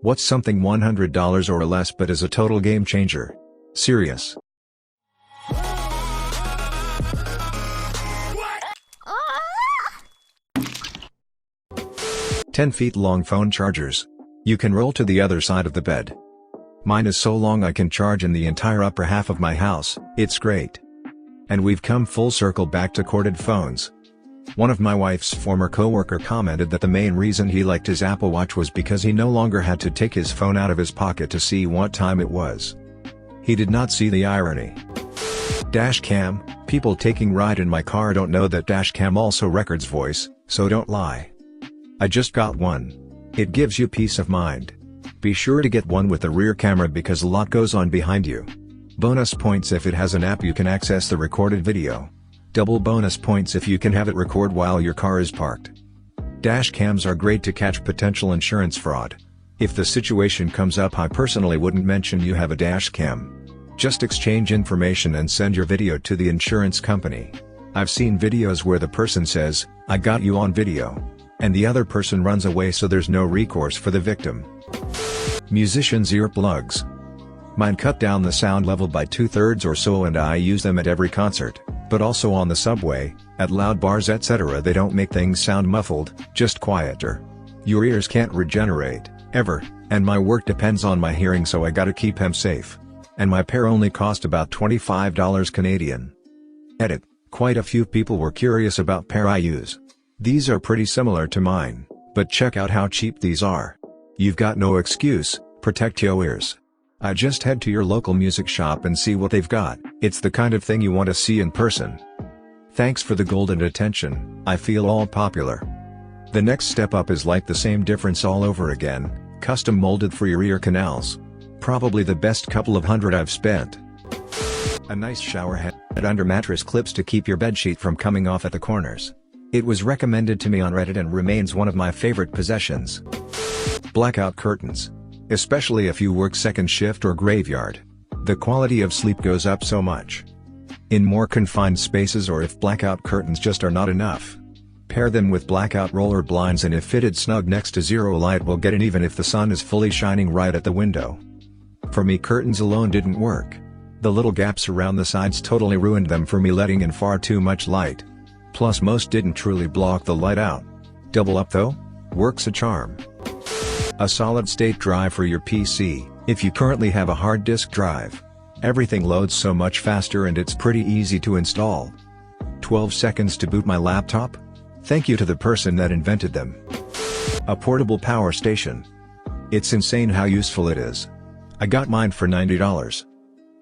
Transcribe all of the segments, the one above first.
What's something $100 or less but is a total game changer? Serious. 10 feet long phone chargers. You can roll to the other side of the bed. Mine is so long I can charge in the entire upper half of my house. It's great. And we've come full circle back to corded phones. One of my wife's former coworker commented that the main reason he liked his Apple Watch was because he no longer had to take his phone out of his pocket to see what time it was. He did not see the irony. Dash cam. People taking ride in my car don't know that dash cam also records voice, so don't lie. I just got one. It gives you peace of mind. Be sure to get one with a rear camera because a lot goes on behind you. Bonus points if it has an app you can access the recorded video. Double bonus points if you can have it record while your car is parked. Dash cams are great to catch potential insurance fraud. If the situation comes up, I personally wouldn't mention you have a dash cam. Just exchange information and send your video to the insurance company. I've seen videos where the person says, "I got you on video," and the other person runs away, so there's no recourse for the victim. Musicians' earplugs. Mine cut down the sound level by 2/3 or so, and I use them at every concert, but also on the subway, at loud bars etc. They don't make things sound muffled, just quieter. Your ears can't regenerate, ever, and my work depends on my hearing, so I gotta keep them safe. And my pair only cost about $25 Canadian. Edit. Quite a few people were curious about pair I use. These are pretty similar to mine, but check out how cheap these are. You've got no excuse, protect your ears. I just head to your local music shop and see what they've got. It's the kind of thing you want to see in person. Thanks for the golden attention, I feel all popular. The next step up is like the same difference all over again, custom molded for your ear canals. Probably the best couple of $100 I've spent. A nice shower head under mattress clips to keep your bedsheet from coming off at the corners. It was recommended to me on Reddit and remains one of my favorite possessions. Blackout curtains. Especially if you work second shift or graveyard. The quality of sleep goes up so much. In more confined spaces, or if blackout curtains just are not enough. Pair them with blackout roller blinds, and if fitted snug next to zero light will get in even if the sun is fully shining right at the window. For me, curtains alone didn't work. The little gaps around the sides totally ruined them for me, letting in far too much light. Plus most didn't truly block the light out. Double up though? Works a charm. A solid-state drive for your PC, if you currently have a hard disk drive. Everything loads so much faster and it's pretty easy to install. 12 seconds to boot my laptop? Thank you to the person that invented them. A portable power station. It's insane how useful it is. I got mine for $90.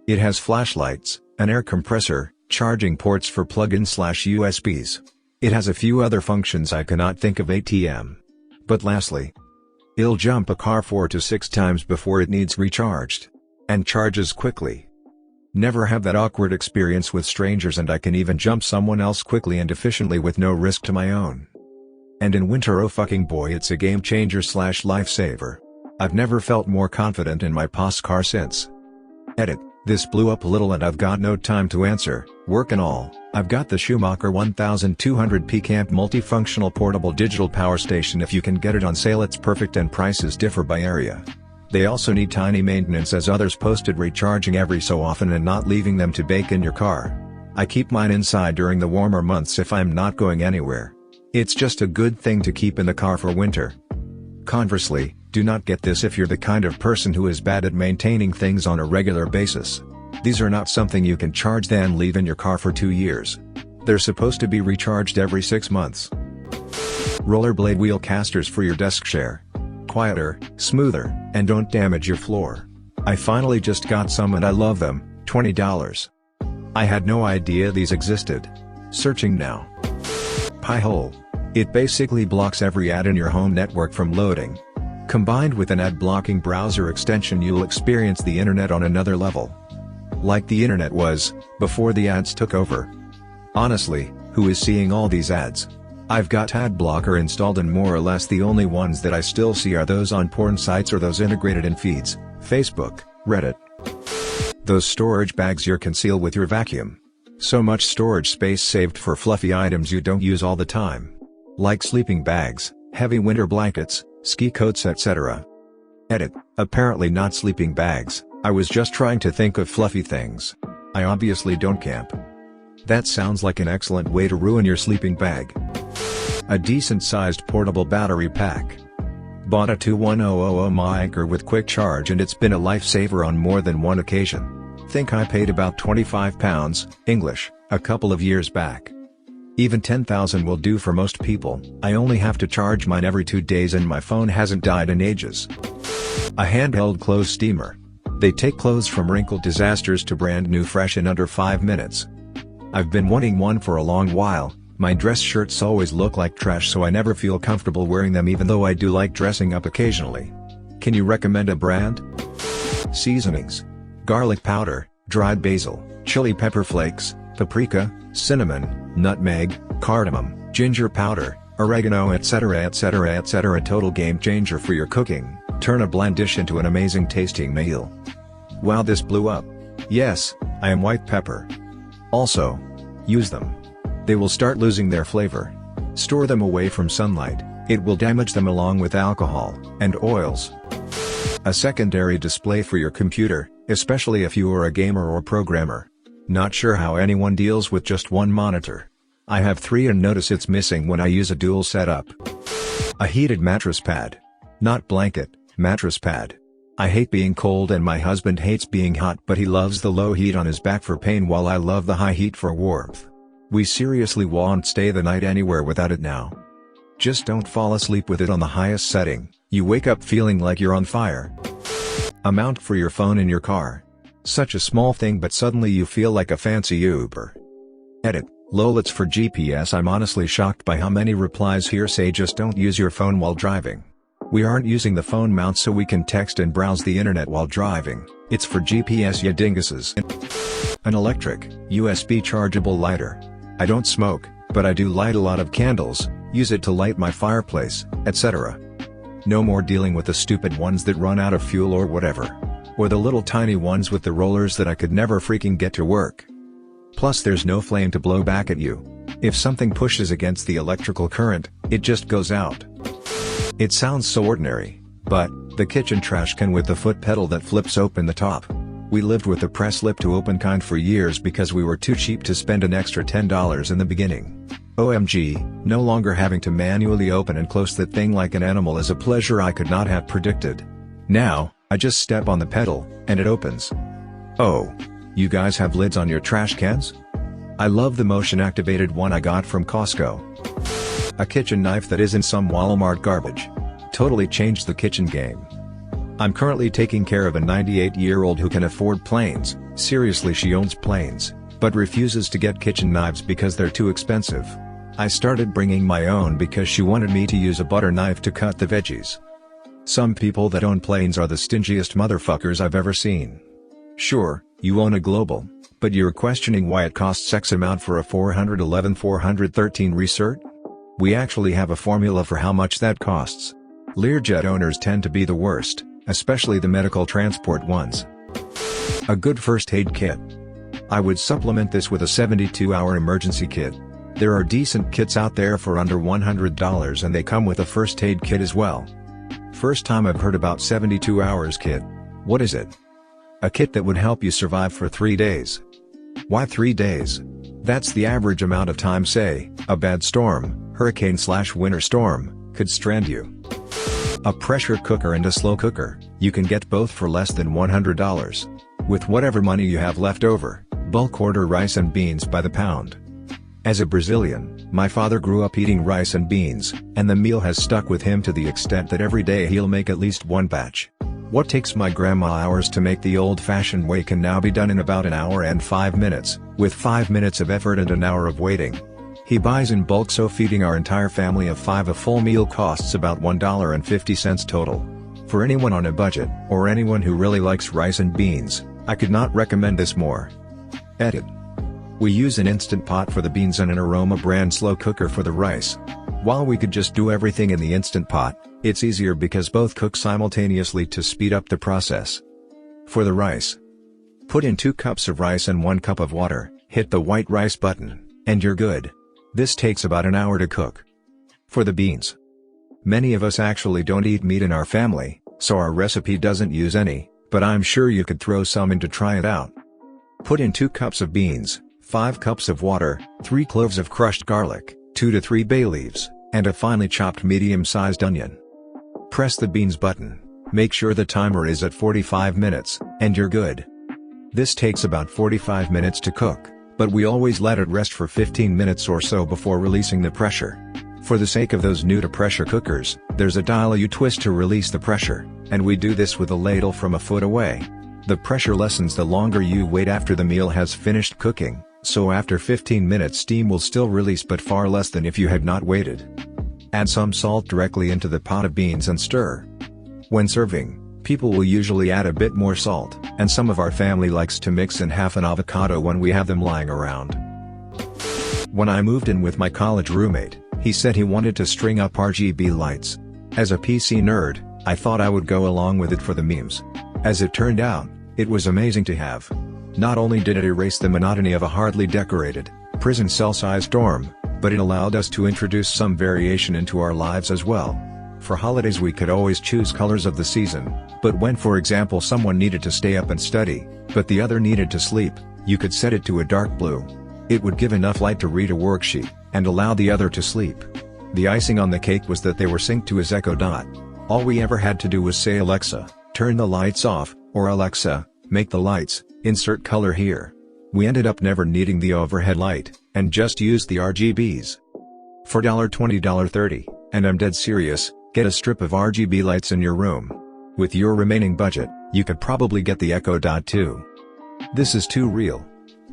It has flashlights, an air compressor, charging ports for plug-in/USBs. It has a few other functions I cannot think of ATM. But lastly, it'll jump a car 4 to 6 times before it needs recharged. And charges quickly. Never have that awkward experience with strangers, and I can even jump someone else quickly and efficiently with no risk to my own. And in winter, oh fucking boy, it's a game changer/lifesaver. I've never felt more confident in my POS car since. Edit. This blew up a little and I've got no time to answer. Work and all, I've got the Schumacher 1200 P-Camp multifunctional portable digital power station. If you can get it on sale, it's perfect, and prices differ by area. They also need tiny maintenance, as others posted recharging every so often and not leaving them to bake in your car. I keep mine inside during the warmer months if I'm not going anywhere. It's just a good thing to keep in the car for winter. Conversely, do not get this if you're the kind of person who is bad at maintaining things on a regular basis. These are not something you can charge then leave in your car for 2 years. They're supposed to be recharged every 6 months. Rollerblade wheel casters for your desk chair. Quieter, smoother, and don't damage your floor. I finally just got some and I love them. $20. I had no idea these existed. Searching now. Pi-hole. It basically blocks every ad in your home network from loading. Combined with an ad-blocking browser extension, you'll experience the internet on another level. Like the internet was, before the ads took over. Honestly, who is seeing all these ads? I've got ad blocker installed, and more or less the only ones that I still see are those on porn sites or those integrated in feeds, Facebook, Reddit. Those storage bags you conceal with your vacuum. So much storage space saved for fluffy items you don't use all the time. Like sleeping bags, heavy winter blankets, ski coats etc. Edit. Apparently not sleeping bags, I was just trying to think of fluffy things. I obviously don't camp. That sounds like an excellent way to ruin your sleeping bag. A decent-sized portable battery pack. Bought a 21000 mAh Anchor with quick charge and it's been a lifesaver on more than one occasion. Think I paid about £25, English, a couple of years back. Even 10,000 will do for most people. I only have to charge mine every 2 days and my phone hasn't died in ages. A handheld clothes steamer. They take clothes from wrinkled disasters to brand new fresh in under 5 minutes. I've been wanting one for a long while. My dress shirts always look like trash, so I never feel comfortable wearing them, even though I do like dressing up occasionally. Can you recommend a brand? Seasonings. Garlic powder, dried basil, chili pepper flakes, paprika, cinnamon, nutmeg, cardamom, ginger powder, oregano, etc. etc. etc. Total game changer for your cooking. Turn a bland dish into an amazing tasting meal. Wow, this blew up. Yes, I am white pepper. Also, use them. They will start losing their flavor. Store them away from sunlight, it will damage them along with alcohol and oils. A secondary display for your computer, especially if you are a gamer or programmer. Not sure how anyone deals with just one monitor. I have 3 and notice it's missing when I use a dual setup. A heated mattress pad. Not blanket, mattress pad. I hate being cold and my husband hates being hot, but he loves the low heat on his back for pain while I love the high heat for warmth. We seriously won't stay the night anywhere without it now. Just don't fall asleep with it on the highest setting, you wake up feeling like you're on fire. A mount for your phone in your car. Such a small thing, but suddenly you feel like a fancy Uber. Edit. Lol, it's for GPS. I'm honestly shocked by how many replies here say just don't use your phone while driving. We aren't using the phone mount so we can text and browse the internet while driving. It's for GPS, ya dinguses. An electric, USB chargeable lighter. I don't smoke, but I do light a lot of candles, use it to light my fireplace, etc. No more dealing with the stupid ones that run out of fuel or whatever. Or the little tiny ones with the rollers that I could never freaking get to work. Plus there's no flame to blow back at you. If something pushes against the electrical current, it just goes out. It sounds so ordinary, but, the kitchen trash can with the foot pedal that flips open the top. We lived with the press lip to open kind for years because we were too cheap to spend an extra $10 in the beginning. OMG, no longer having to manually open and close that thing like an animal is a pleasure I could not have predicted. Now, I just step on the pedal, and it opens. Oh. You guys have lids on your trash cans? I love the motion-activated one I got from Costco. A kitchen knife that isn't some Walmart garbage. Totally changed the kitchen game. I'm currently taking care of a 98-year-old who can afford planes, seriously she owns planes, but refuses to get kitchen knives because they're too expensive. I started bringing my own because she wanted me to use a butter knife to cut the veggies. Some people that own planes are the stingiest motherfuckers I've ever seen. Sure, you own a Global, but you're questioning why it costs X amount for a 413 recert? We actually have a formula for how much that costs. Learjet owners tend to be the worst, especially the medical transport ones. A good first aid kit. I would supplement this with a 72-hour emergency kit. There are decent kits out there for under $100 and they come with a first aid kit as well. First time I've heard about 72 hours kit. What is it? A kit that would help you survive for 3 days. Why 3 days? That's the average amount of time, say, a bad storm, hurricane/winter storm, could strand you. A pressure cooker and a slow cooker, you can get both for less than $100. With whatever money you have left over, bulk order rice and beans by the pound. As a Brazilian, my father grew up eating rice and beans, and the meal has stuck with him to the extent that every day he'll make at least one batch. What takes my grandma hours to make the old-fashioned way can now be done in about an hour and 5 minutes, with 5 minutes of effort and an hour of waiting. He buys in bulk, so feeding our entire family of 5 a full meal costs about $1.50 total. For anyone on a budget, or anyone who really likes rice and beans, I could not recommend this more. Edit. We use an Instant Pot for the beans and an Aroma brand slow cooker for the rice. While we could just do everything in the Instant Pot, it's easier because both cook simultaneously to speed up the process. For the rice, put in 2 cups of rice and 1 cup of water, hit the white rice button, and you're good. This takes about an hour to cook. For the beans, many of us actually don't eat meat in our family, so our recipe doesn't use any, but I'm sure you could throw some in to try it out. Put in 2 cups of beans, 5 cups of water, 3 cloves of crushed garlic, 2 to 3 bay leaves, and a finely chopped medium-sized onion. Press the beans button, make sure the timer is at 45 minutes, and you're good. This takes about 45 minutes to cook, but we always let it rest for 15 minutes or so before releasing the pressure. For the sake of those new to pressure cookers, there's a dial you twist to release the pressure, and we do this with a ladle from a foot away. The pressure lessens the longer you wait after the meal has finished cooking, so after 15 minutes steam will still release but far less than if you had not waited. Add some salt directly into the pot of beans and stir. When serving, people will usually add a bit more salt, and some of our family likes to mix in half an avocado when we have them lying around. When I moved in with my college roommate, he said he wanted to string up RGB lights. As a PC nerd, I thought I would go along with it for the memes. As it turned out, it was amazing to have. Not only did it erase the monotony of a hardly decorated, prison cell-sized dorm, but it allowed us to introduce some variation into our lives as well. For holidays we could always choose colors of the season, but when for example someone needed to stay up and study, but the other needed to sleep, you could set it to a dark blue. It would give enough light to read a worksheet, and allow the other to sleep. The icing on the cake was that they were synced to his Echo Dot. All we ever had to do was say Alexa, turn the lights off, or Alexa, make the lights, insert color here. We ended up never needing the overhead light, and just used the RGBs. For $20, $30, and I'm dead serious, get a strip of RGB lights in your room. With your remaining budget, you could probably get the Echo Dot too. This is too real.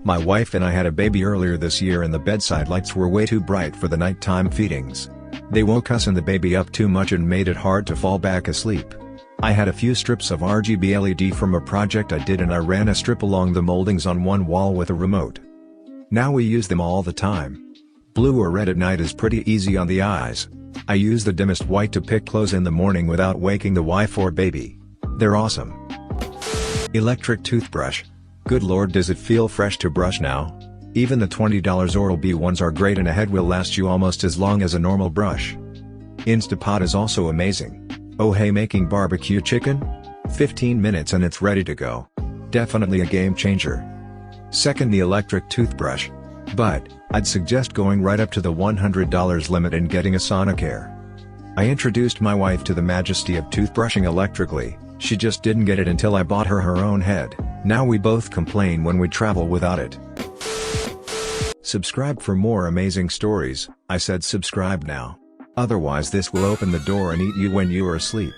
My wife and I had a baby earlier this year and the bedside lights were way too bright for the nighttime feedings. They woke us and the baby up too much and made it hard to fall back asleep. I had a few strips of RGB LED from a project I did and I ran a strip along the moldings on one wall with a remote. Now we use them all the time. Blue or red at night is pretty easy on the eyes. I use the dimmest white to pick clothes in the morning without waking the wife or baby. They're awesome. Electric toothbrush. Good lord, does it feel fresh to brush now? Even the $20 Oral-B ones are great and a head will last you almost as long as a normal brush. Instapot is also amazing. Oh hey, making barbecue chicken? 15 minutes and it's ready to go. Definitely a game changer. Second, the electric toothbrush. But, I'd suggest going right up to the $100 limit and getting a Sonicare. I introduced my wife to the majesty of toothbrushing electrically, she just didn't get it until I bought her own head. Now we both complain when we travel without it. Subscribe for more amazing stories. I said subscribe now. Otherwise this will open the door and eat you when you are asleep.